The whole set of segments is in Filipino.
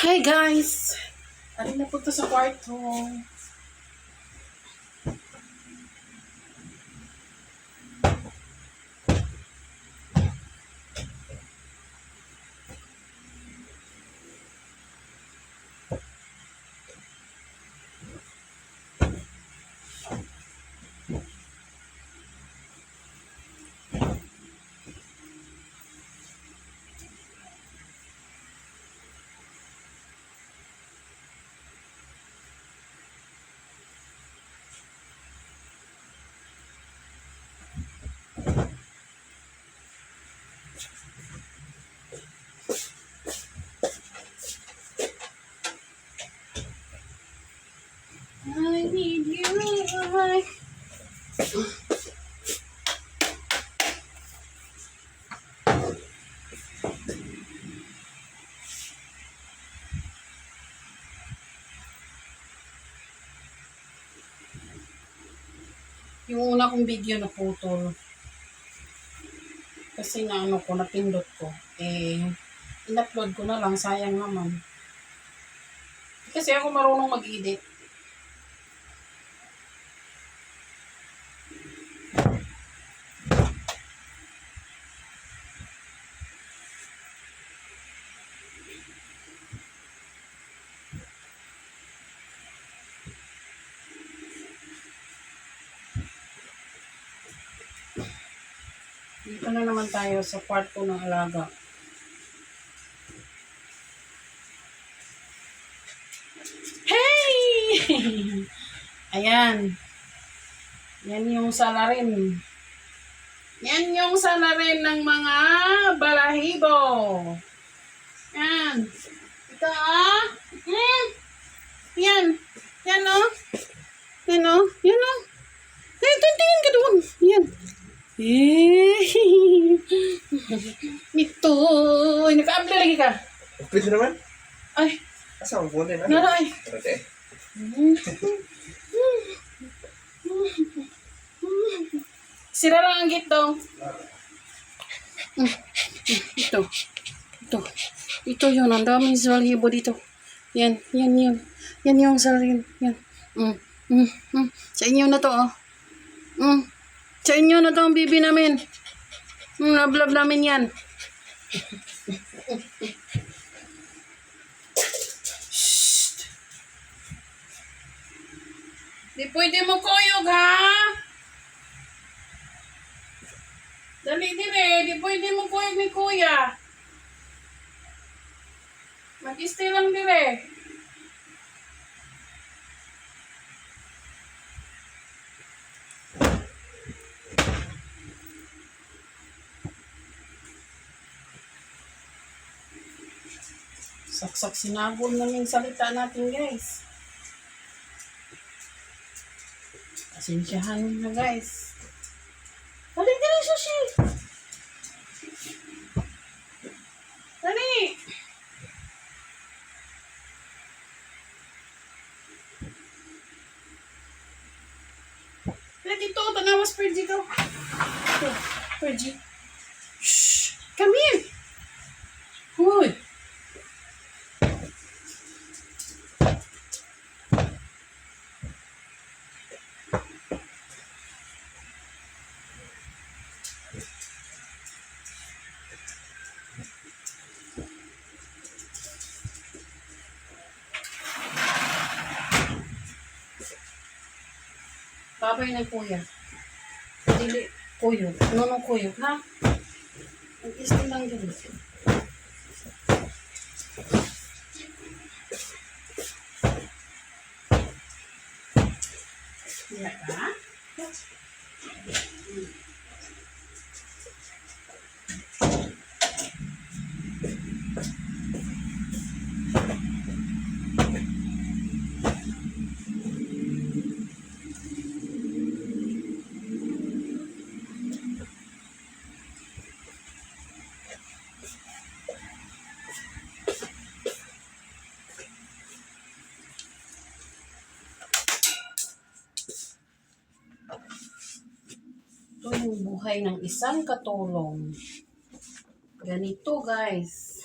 Hi guys! Aling na punta sa kwarto. I need you. Yung una kong video na putol. Kasi na napindot ko. In-upload ko na lang. Sayang naman. Kasi ako marunong mag-edit. Dito na naman tayo sa kwarto ng alaga. Hey! Ayan. Yan yung salarin. Yan yung salarin ng mga balahibo. Yan. Ito ah. Yan. Yan o. Yan o. Yan o. Tingin ka doon. Yan. Ito. Naka-upload lagi ka. Pwede naman. Ay. Asa ang phone din? Nara ay. Okay. Sira lang ang gate daw. Ito. Ito. Ito yun. Ang daming balahibo dito. Yan. Yan yun. Yan yung salarin. Yan. Sa inyo na to, oh. Sa inyo na to ang bibi namin. Nablab namin yan. Shhh. Di pwede mo kuyog, ha? Dali dire. Di pwede mo kuyog ni kuya. Mag-stay lang dire. Saksak sinabon na yung salita natin, guys. Pasensyahan na, guys. Dali, dali, sushi! Dali! Dali, dito. Tanawas, Pergy, ko. Ito, Pergy. Shhh! Come here! Hoy! Babay ng kuya. Dili, kuyog. Nunong kuyog, ha? Mag-istin lang din. Iya ka? Ito yung buhay ng isang katulong. Ganito, guys.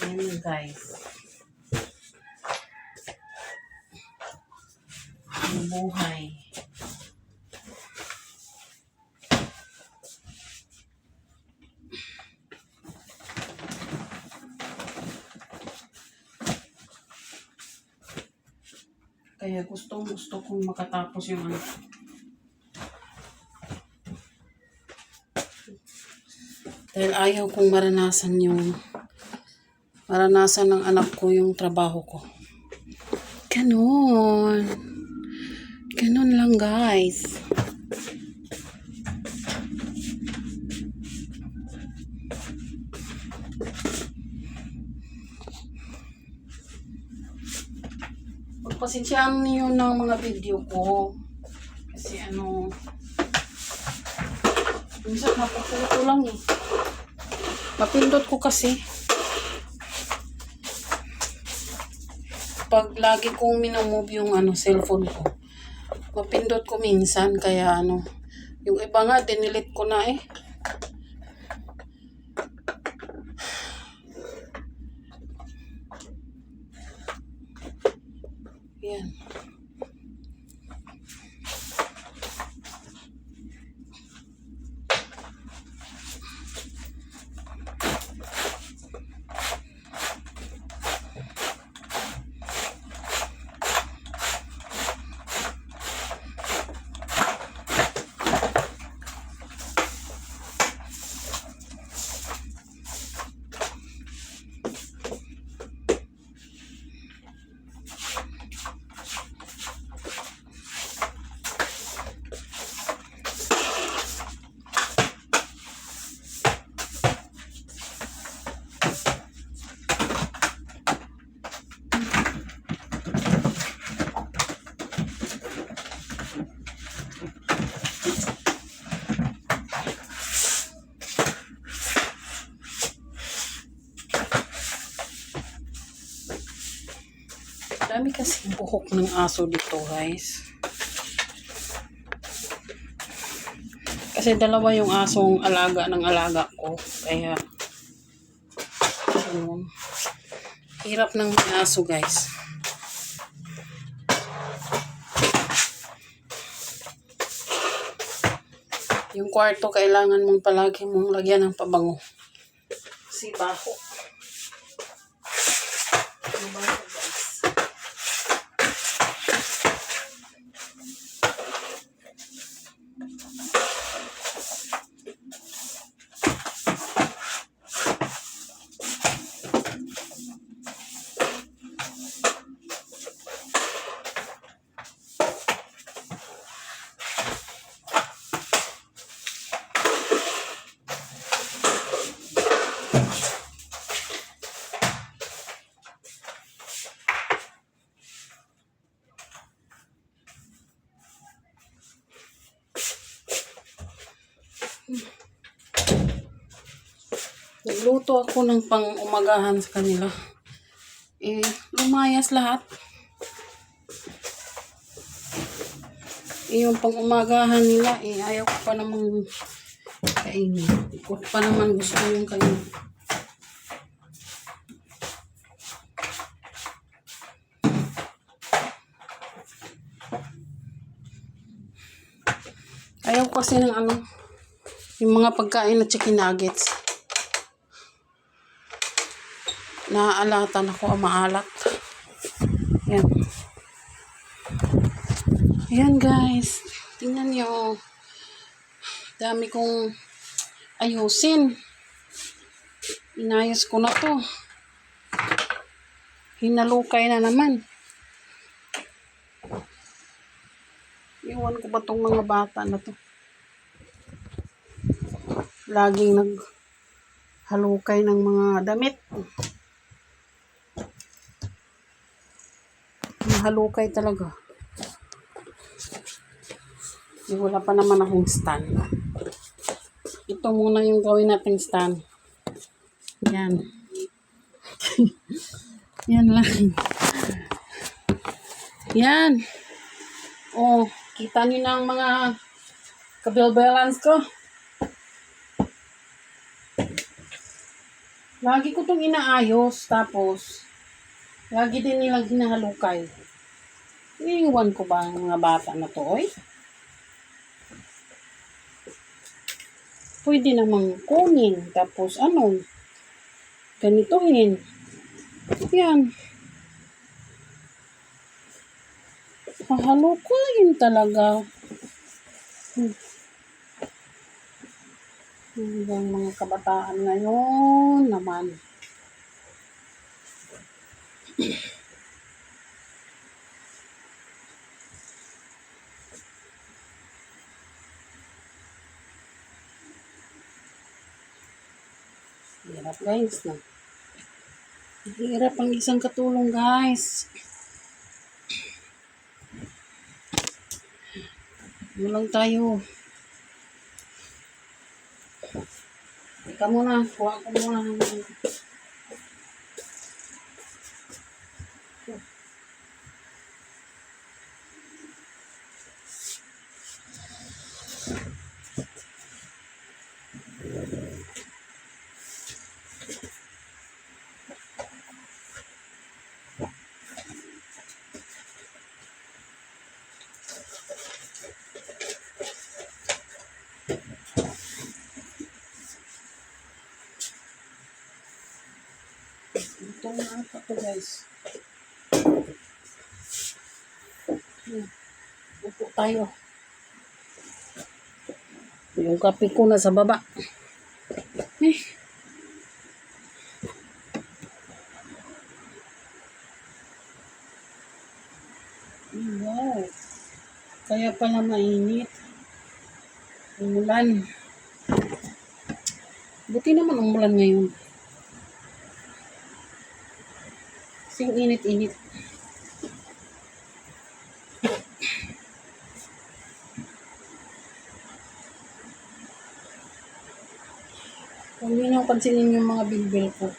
Ayan guys. Ang buhay. Kaya gusto kong makatapos yung ano. Dahil ayaw kong maranasan ng anak ko yung trabaho ko. Ganon. Ganon lang guys. Pagpasensyaan niyo ng mga video ko. Kasi minsan napuputo lang eh. Mapindot ko kasi. Pag lagi kong minumove yung cellphone ko. Mapindot ko minsan kaya yung iba nga dinilit ko na eh. Yan. Dami kasi buhok ng aso dito guys. Kasi dalawa yung asong alaga ng alaga ko. Kaya hirap ng may aso guys. Yung kwarto kailangan mong palagi mong lagyan ng pabango. Kasi baho. Baho guys. Nagluto ako ng pang-umagahan sa kanila. Lumayas lahat. Yung pang-umagahan nila, ayaw ko pa namang kainin. Hindi ko pa naman gusto yung kainin. Ayaw ko kasi ng yung mga pagkain na chicken nuggets. Naaalatan ako, maalat. Yan. Yan guys. Tingnan nyo. Dami kong ayusin. Inayos ko na to. Hinalukay na naman. Iwan ko ba tong mga bata na to? Laging naghalukay ng mga damit. Halukay talaga. Wala pa naman akong stand. Ito muna yung gawin natin stand. Yan. Yan lang. Yan. Oh, kita niyo na ang mga kabilbalance ko. Lagi ko itong inaayos. Tapos, lagi din nilang hinahalukay. Iiwan ko ba ang mga bata na to, oy? Pwede namang kunin. Tapos, ganituhin. Yan. Hahalukayin talaga. Hanggang mga kabataan ngayon naman. Hirap guys, no? Hirap ang isang katulong guys. Lang tayo. Ika muna, kuha ko muna. Ito na ata to guys. Upo tayo. Yung kape ko na sa baba. Wow. Kaya pala mainit. Umulan. Buti naman umulan ngayon. Kasing init-init. Kung yun yung pansinin yung mga bilbil ko.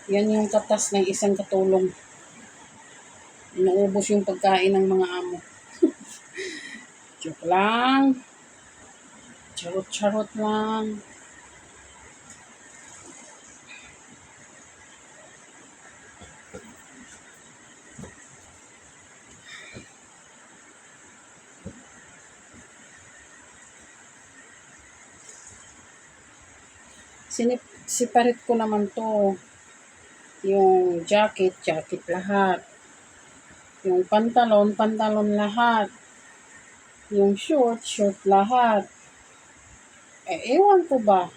Yan yung katas ng isang katulong. Inuubos yung pagkain ng mga amo. Joke lang. Charot-charot lang. Separate ko naman to. Yung jacket lahat. Yung pantalon lahat. Yung short lahat. Ewan ko ba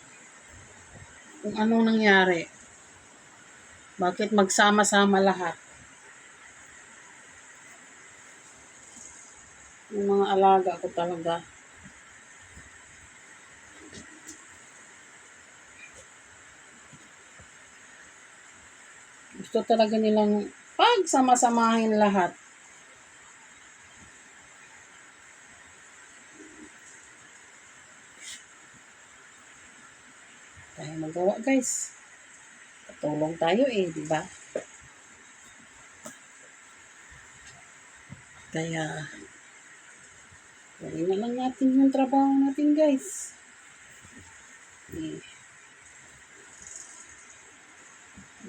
kung anong nangyari. Bakit magsama-sama lahat? Yung mga alaga ko talaga. Gusto talaga nilang pagsama-samahin lahat. Tayo magawa guys. Patulong tayo di ba? Kaya, gawin na lang natin yung trabaho natin guys.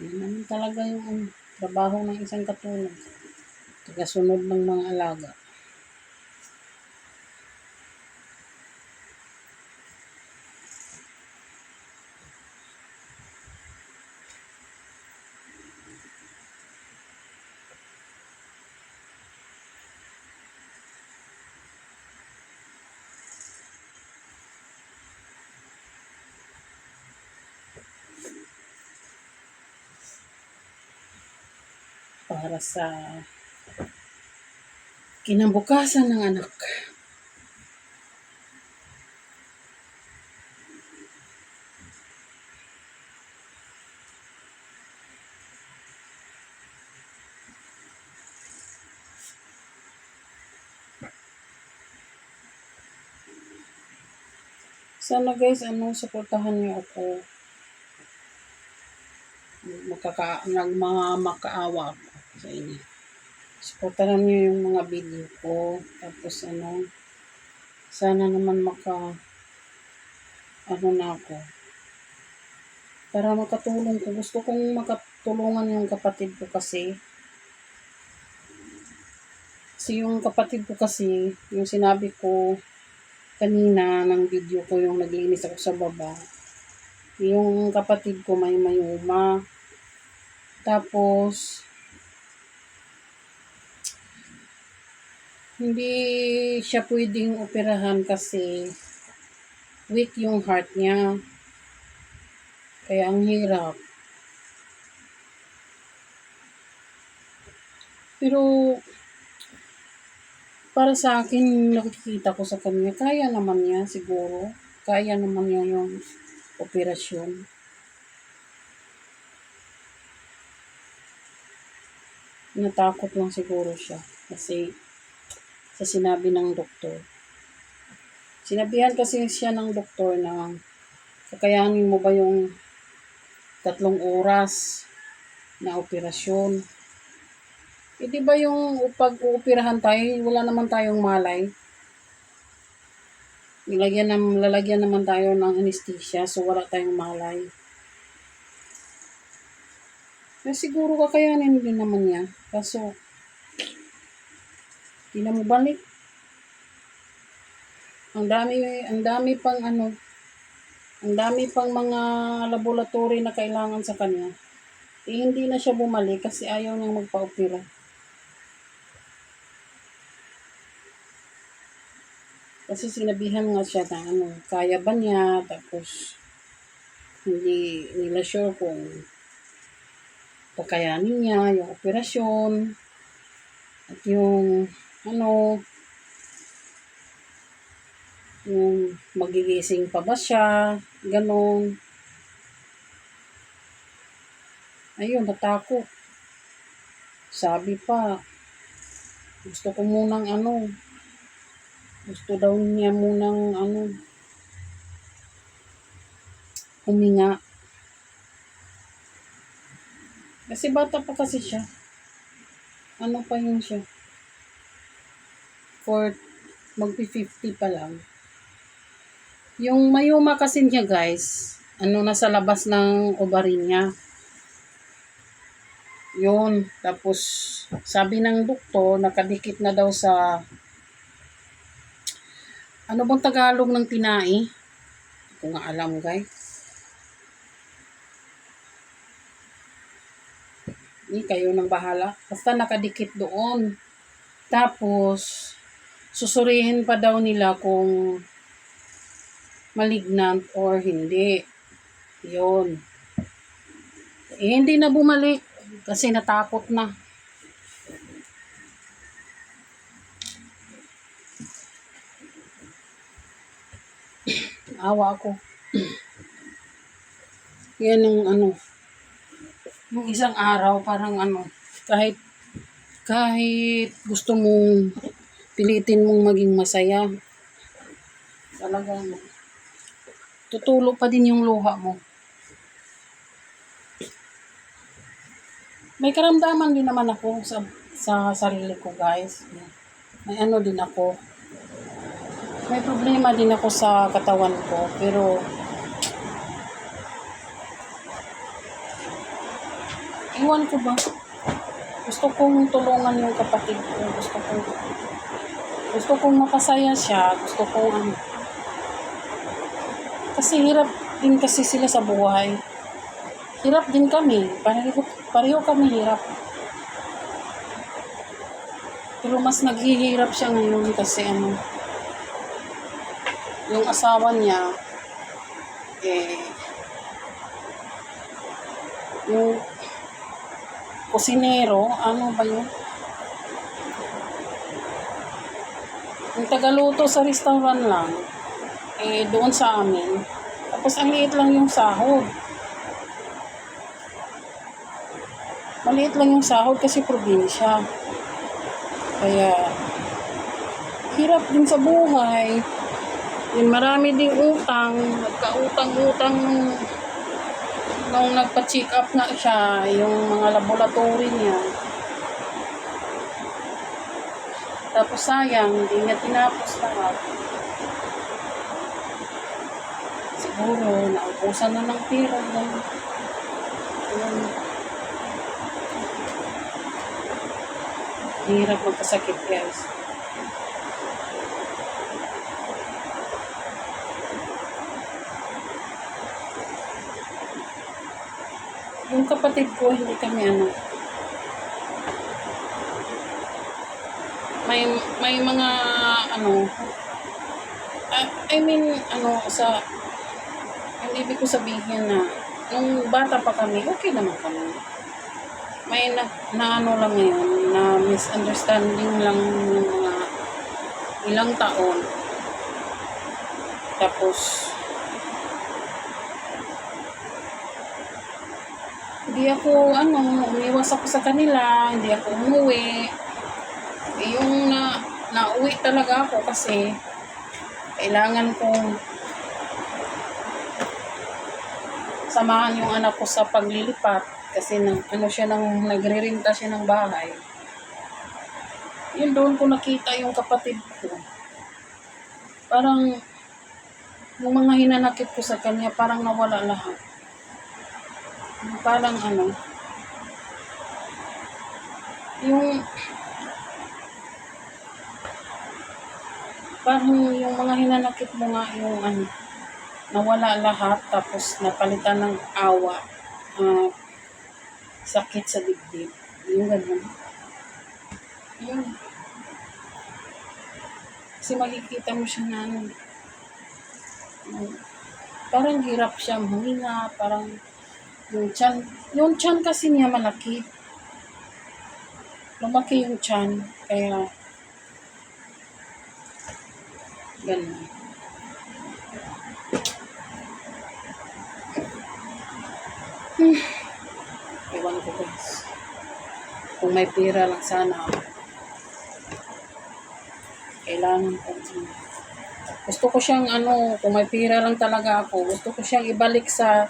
Yan naman talaga yung trabaho ng isang katulong. Tagasunod ng mga alaga. Para sa kinabukasan ng anak. Sana guys, suportahan niyo ako. Makaawa ako sa inyo. Suportahan niyo yung mga video ko. Tapos sana naman na ako. para makatulong ko. Gusto kong makatulungan yung kapatid ko kasi. Kasi yung kapatid ko kasi, yung sinabi ko kanina ng video ko yung naglinis ako sa baba. Yung kapatid ko may mayuma. Tapos, hindi siya pwedeng operahan kasi weak yung heart niya. Kaya ang hirap. Pero, para sa akin, nakikita ko sa kanya, kaya naman niya siguro. Kaya naman niya yung operasyon. Natakot lang siguro siya. Kasi, sa sinabi ng doktor. Sinabihan kasi siya ng doktor na kakayanin mo ba yung 3 oras na operasyon. Eh, di ba yung pag-uupirahan tayo, wala naman tayong malay. Lalagyan naman tayo ng anesthesia, so wala tayong malay. Eh, siguro kakayanin din naman niya. Kaso, di na mo balik. Ang dami pang mga laboratory na kailangan sa kanya. Eh, hindi na siya bumalik kasi ayaw niyang magpa-opera. Kasi sinabihan nga siya na kaya ba niya, tapos hindi nila sure kung kakayanin niya yung operasyon at yung yung magigising pa ba siya, ganon. Ayun, natakot. Sabi pa, gusto daw niya munang huminga. Kasi bata pa kasi siya. Ano pa yun siya? Magpi-50 pa lang. Yung mayuma kasi niya guys, nasa labas ng ovary niya. Yun. Tapos, sabi ng doktor, nakadikit na daw sa, ano bang Tagalog ng tinai? Hindi ko nga alam guys. Kayo nang bahala. Basta nakadikit doon. Tapos, susurihin pa daw nila kung malignant or hindi. Yun. Eh, hindi na bumalik kasi natakot na. Awa ako. Yan yung yung isang araw parang kahit gusto mong pilitin mong maging masaya, talagang tutulo pa din yung luha mo. May karamdaman din naman ako sa sarili ko guys. May din ako. May problema din ako sa katawan ko, pero iwan ko ba? Gusto kong tulungan yung kapatid ko. Gusto kong mapasaya siya. Gusto kong kasi hirap din kasi sila sa buhay. Hirap din kami. Pareho kami hirap. Pero mas naghihirap siya ngayon kasi yung asawa niya, yung kusinero, ba yun? Yung tagaluto sa restaurant lang, doon sa amin. Tapos ang liit lang yung sahod. Maliit lang yung sahod kasi probinsya. Kaya, hirap din sa buhay. Yung marami ding utang, nagkautang-utang nung nagpa-check up nga siya, yung mga laboratory niya. Tapos sayang, hindi niya tinapos lahat. Siguro, naubusan na ng pera. Ayan. Hirap magkasakit, guys. Yung kapatid ko, hindi kami may mga I mean, ang ibig ko sabihin na, nung bata pa kami, okay naman kami. May lang ngayon, na misunderstanding lang ng mga ilang taon. Tapos, hindi ako, umiwas ako sa kanila, hindi ako umuwi. Yung nauwi talaga ako kasi kailangan kong samahan yung anak ko sa paglilipat kasi nagre-renta siya ng bahay. Yun, doon ko nakita yung kapatid ko. Parang yung mga hinanakit ko sa kanya, parang nawala lahat. Parang yung mga hinanakit mo nga yung nawala lahat, tapos napalitan ng awa, sakit sa dibdib, yung ganun. Yun. Kasi makikita mo siya na parang hirap siya huminga, parang yung tiyan kasi niya malaki. Lumaki yung tiyan, kaya ganun. Ewan ko, guys. Kung may pera lang sana, kailangan ko. Gusto ko siyang kung may pera lang talaga ako, gusto ko siyang ibalik sa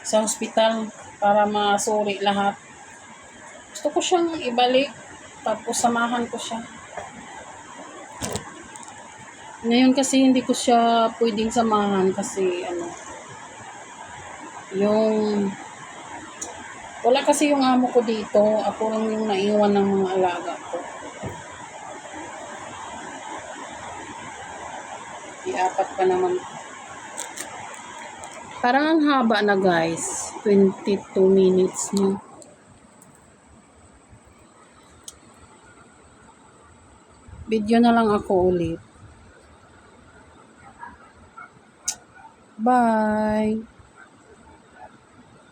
hospital para masuri lahat. Gusto ko siyang ibalik, tapos samahan ko siya. Ngayon kasi hindi ko siya pwedeng samahan kasi wala kasi yung amo ko dito. Ako lang yung naiwan ng mga alaga ko. Iapat pa naman. Parang ang haba na, guys. 22 minutes na. Video na lang ako ulit. Bye!